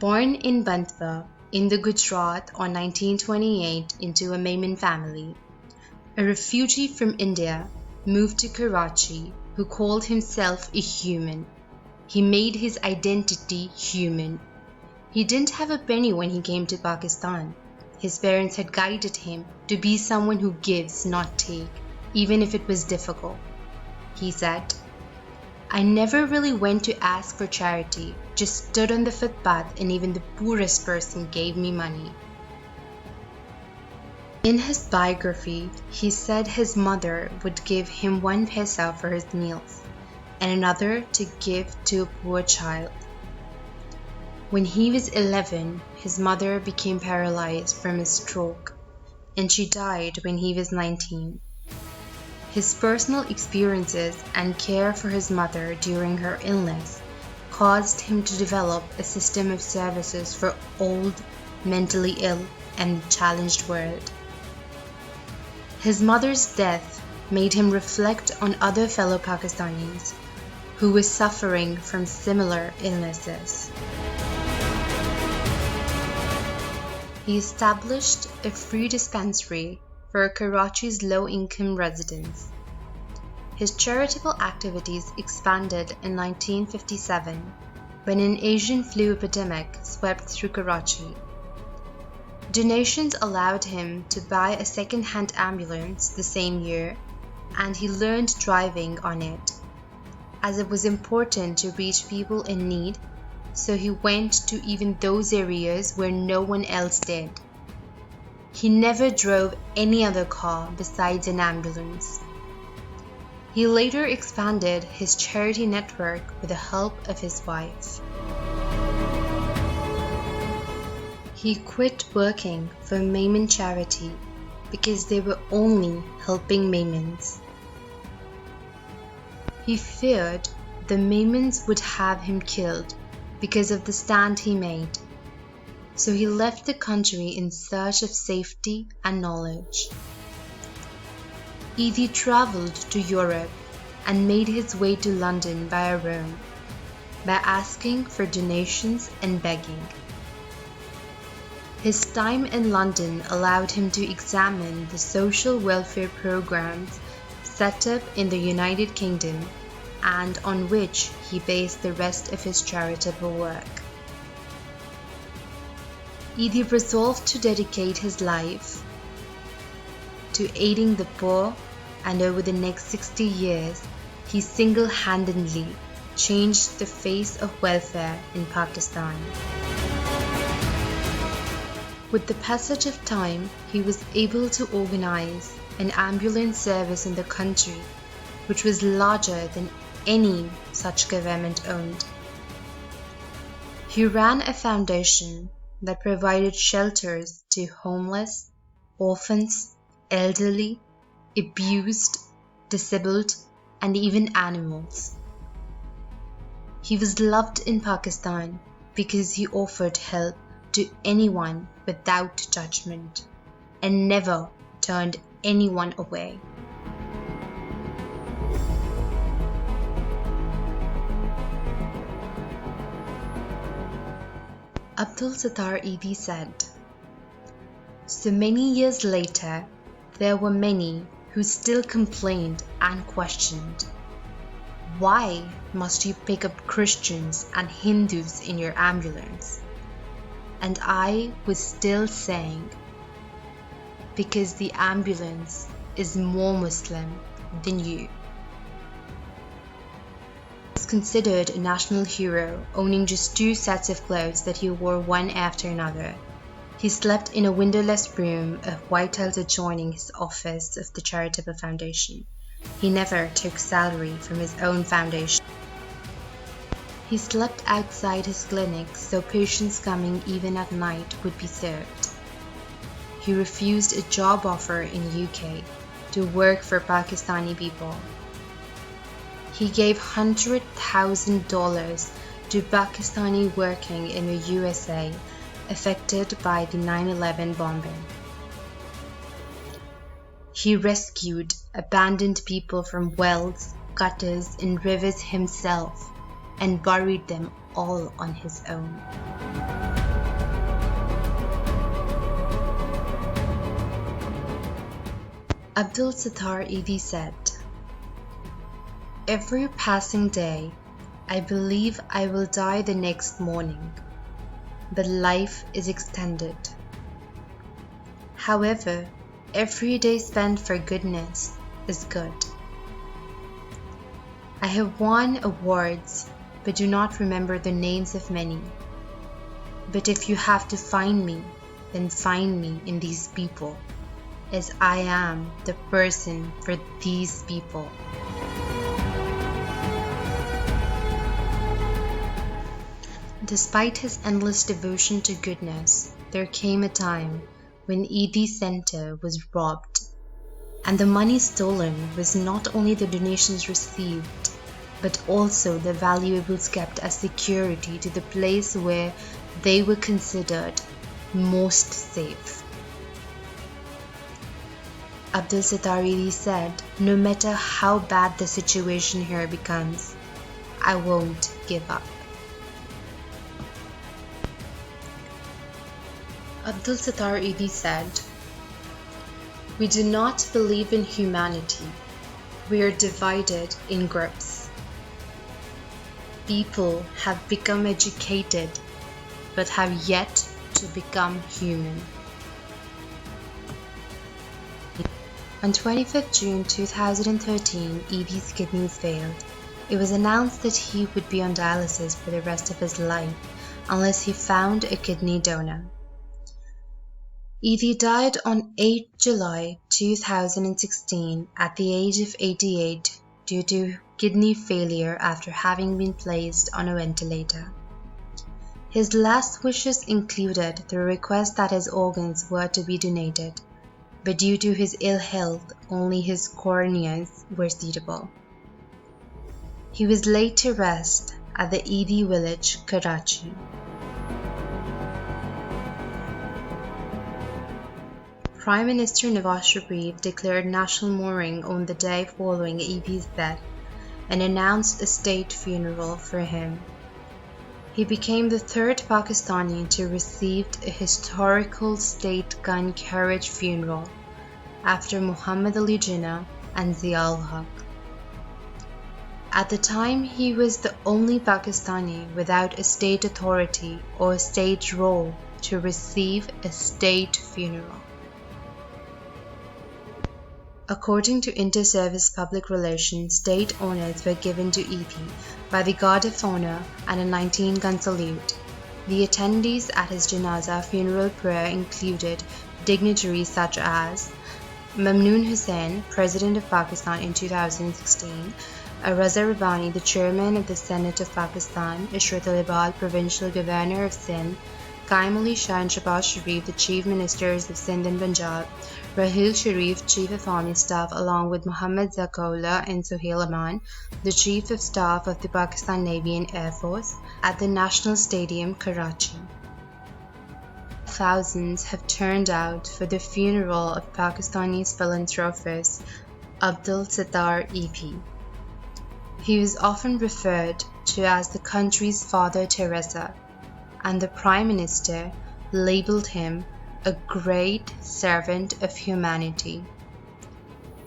Born in Bantwa in the Gujarat on 1928 into a Memon family, a refugee from India moved to Karachi who called himself a human. He made his identity human. He didn't have a penny when he came to Pakistan. His parents had guided him to be someone who gives, not take, even if it was difficult. He said, "I never really went to ask for charity, just stood on the footpath and even the poorest person gave me money." In his biography, he said his mother would give him 1 paisa for his meals and another to give to a poor child. When he was 11, his mother became paralyzed from a stroke, and she died when he was 19. His personal experiences and care for his mother during her illness caused him to develop a system of services for old, mentally ill, and challenged world. His mother's death made him reflect on other fellow Pakistanis who were suffering from similar illnesses. He established a free dispensary for Karachi's low-income residents. His charitable activities expanded in 1957 when an Asian flu epidemic swept through Karachi. Donations allowed him to buy a second-hand ambulance the same year, and he learned driving on it, as it was important to reach people in need, so he went to even those areas where no one else did. He never drove any other car besides an ambulance. He later expanded his charity network with the help of his wife. He quit working for Memon charity because they were only helping Memons. He feared the Memons would have him killed because of the stand he made, so he left the country in search of safety and knowledge. Edhi travelled to Europe and made his way to London via Rome by asking for donations and begging. His time in London allowed him to examine the social welfare programs set up in the United Kingdom and on which he based the rest of his charitable work. Edhi resolved to dedicate his life to aiding the poor, and over the next 60 years, he single-handedly changed the face of welfare in Pakistan. With the passage of time, he was able to organize an ambulance service in the country, which was larger than any such government owned. He ran a foundation that provided shelters to homeless, orphans, elderly, abused, disabled, and even animals. He was loved in Pakistan because he offered help to anyone without judgment and never turned anyone away. Abdul Sattar Edhi said, "So many years later, there were many who still complained and questioned, why must you pick up Christians and Hindus in your ambulance? And I was still saying, because the ambulance is more Muslim than you." He was considered a national hero, owning just 2 sets of clothes that he wore one after another. He slept in a windowless room of white tiles adjoining his office of the charitable foundation. He never took salary from his own foundation. He slept outside his clinic so patients coming even at night would be served. He refused a job offer in UK to work for Pakistani people. He gave $100,000 to Pakistani working in the USA affected by the 9/11 bombing. He rescued abandoned people from wells, gutters, and rivers himself and buried them all on his own. Abdul Sattar Edhi said, "Every passing day, I believe I will die the next morning, but life is extended. However, every day spent for goodness is good. I have won awards, but do not remember the names of many. But if you have to find me, then find me in these people, as I am the person for these people." Despite his endless devotion to goodness, there came a time when Edhi's center was robbed, and the money stolen was not only the donations received, but also the valuables kept as security to the place where they were considered most safe. Abdul Sattar Edhi said, "No matter how bad the situation here becomes, I won't give up." Abdul Sattar Edhi said, "We do not believe in humanity. We are divided in groups. People have become educated, but have yet to become human." On 25th June 2013, Edhi's kidneys failed. It was announced that he would be on dialysis for the rest of his life unless he found a kidney donor. Edhi died on 8 July 2016 at the age of 88 due to kidney failure after having been placed on a ventilator. His last wishes included the request that his organs were to be donated, but due to his ill health, only his corneas were suitable. He was laid to rest at the Edhi village, Karachi. Prime Minister Nawaz Sharif declared national mourning on the day following Edhi's death and announced a state funeral for him. He became the third Pakistani to receive a historical state gun carriage funeral after Muhammad Ali Jinnah and Zia-ul Haq. At the time, he was the only Pakistani without a state authority or state role to receive a state funeral. According to Inter-Service Public Relations, state honours were given to Edhi by the Guard of Honour and a 19-gun salute. The attendees at his Janazah funeral prayer included dignitaries such as Mamnoon Hussain, President of Pakistan in 2016, Raza Rabbani, the Chairman of the Senate of Pakistan, Ishrat al-Ibad, Provincial Governor of Sindh, Qaim Ali Shah and Shahbaz Sharif, the Chief Ministers of Sindh and Punjab, Rahil Sharif, Chief of Army Staff, along with Muhammad Zakaullah and Sohail Aman, the Chief of Staff of the Pakistan Navy and Air Force, at the National Stadium, Karachi. Thousands have turned out for the funeral of Pakistani's philanthropist Abdul Sattar Edhi. He was often referred to as the country's Father Teresa, and the Prime Minister labelled him a great servant of humanity.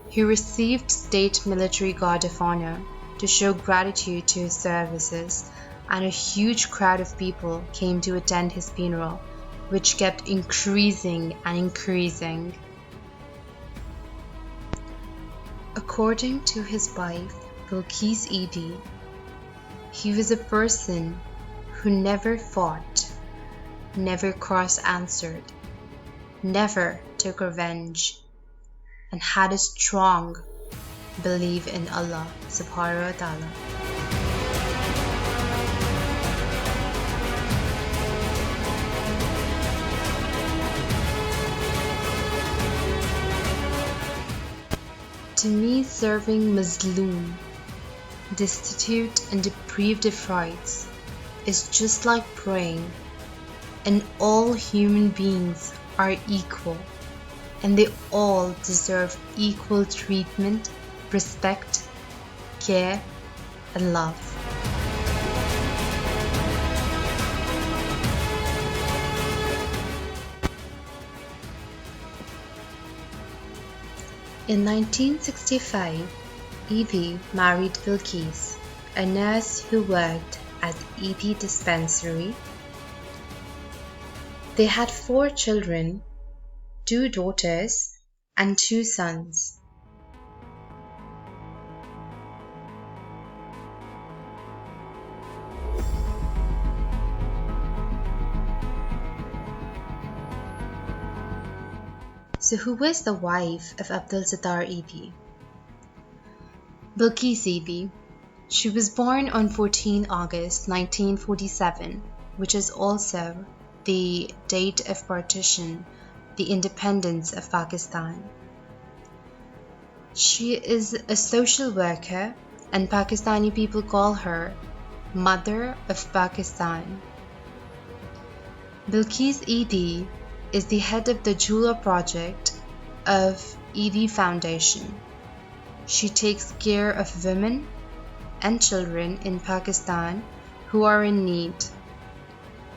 He received State Military Guard of Honour to show gratitude to his services, and a huge crowd of people came to attend his funeral, which kept increasing and increasing. According to his wife, Bilquis Edhi, he was a person who never fought, never cross-answered, never took revenge, and had a strong belief in Allah subhanahu wa ta'ala. To me, serving Mazloom, destitute and deprived of rights, is just like praying, and all human beings are equal, and they all deserve equal treatment, respect, care, and love. In 1965, Edhi married Bilquis, a nurse who worked at the Edhi dispensary. They had 4 children, 2 daughters and 2 sons. So who was the wife of Abdul Sattar Edhi? Bilquis Edhi. She was born on 14 August 1947, which is also the date of partition, the independence of Pakistan. She is a social worker, and Pakistani people call her Mother of Pakistan. Bilquis Edhi is the head of the Jewel project of Edhi Foundation. She takes care of women and children in Pakistan who are in need.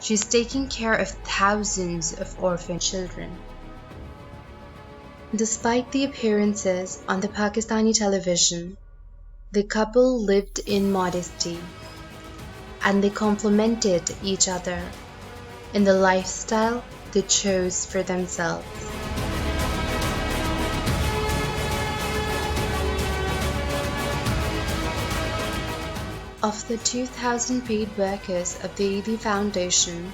She's taking care of thousands of orphan children. Despite the appearances on the Pakistani television, the couple lived in modesty, and they complemented each other in the lifestyle they chose for themselves. Of the 2,000 paid workers of the Edhi Foundation,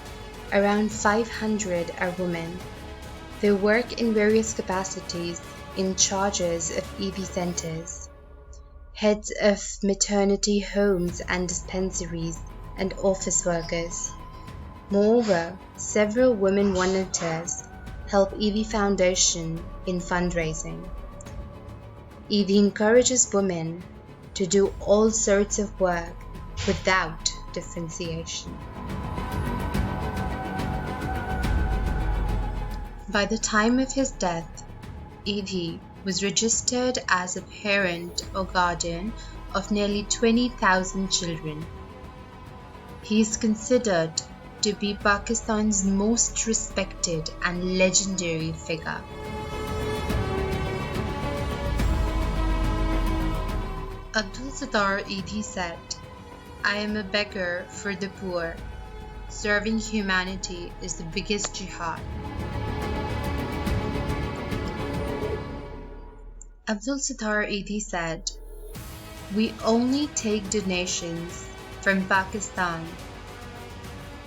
around 500 are women. They work in various capacities in charges of Edhi centers, heads of maternity homes and dispensaries, and office workers. Moreover, several women volunteers help Edhi Foundation in fundraising. Edhi encourages women to do all sorts of work without differentiation. By the time of his death, Edhi was registered as a parent or guardian of nearly 20,000 children. He is considered to be Pakistan's most respected and legendary figure. Abdul Sattar Edhi said, "I am a beggar for the poor. Serving humanity is the biggest jihad." Abdul Sattar Edhi said, "We only take donations from Pakistan.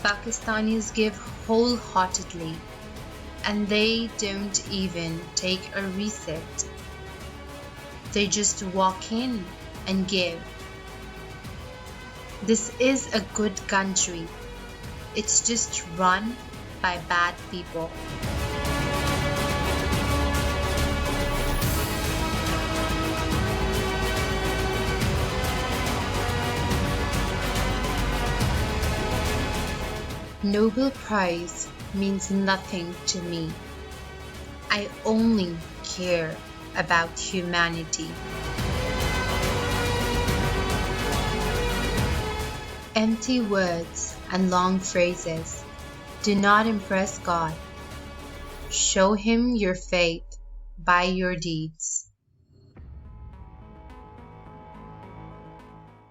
Pakistanis give wholeheartedly, and they don't even take a receipt. They just walk in and give. This is a good country. It's just run by bad people." Nobel Prize means nothing to me. I only care about humanity. Empty words and long phrases do not impress God. Show Him your faith by your deeds.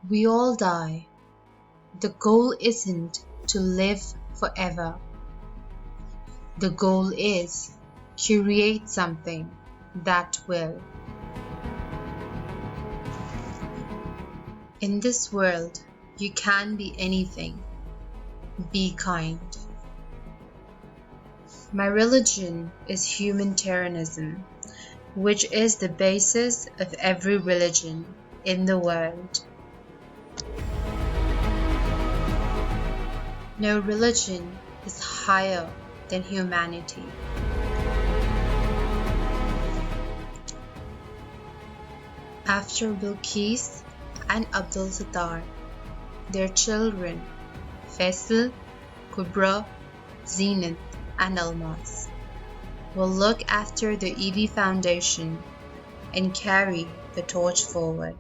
We all die. The goal isn't to live forever. The goal is to create something that will. In this world, you can be anything. Be kind. My religion is humanitarianism, which is the basis of every religion in the world. No religion is higher than humanity. After Bilquis and Abdul Sattar, their children, Faisal, Kubra, Zenith, and Almas, will look after the Edhi Foundation and carry the torch forward.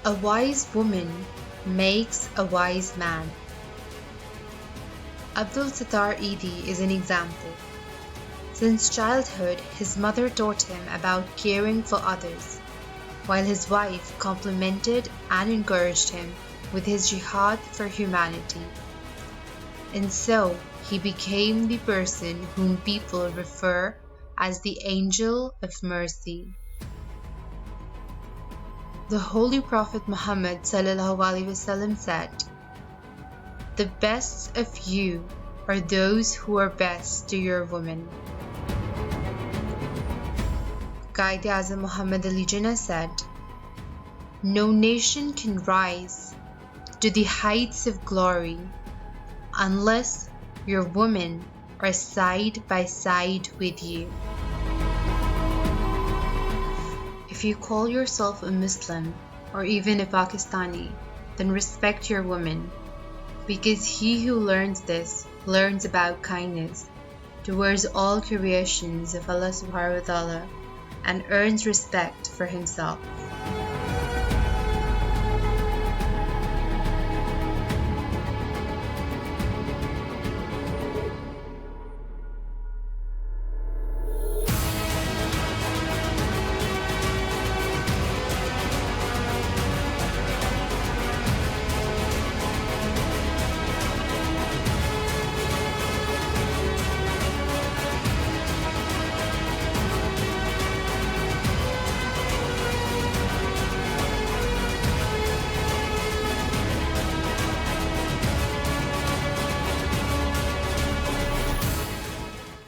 A wise woman makes a wise man. Abdul Sattar Edhi is an example. Since childhood, his mother taught him about caring for others, while his wife complimented and encouraged him with his jihad for humanity. And so, he became the person whom people refer as the Angel of Mercy. The Holy Prophet Muhammad ﷺ said, "The best of you are those who are best to your women." Quaid-e-Azam Muhammad Ali Jinnah said, "No nation can rise to the heights of glory unless your women are side by side with you." If you call yourself a Muslim or even a Pakistani, then respect your women, because he who learns this learns about kindness towards all creations of Allah subhanahu wa ta'ala and earns respect for himself.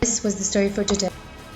This was the story for today.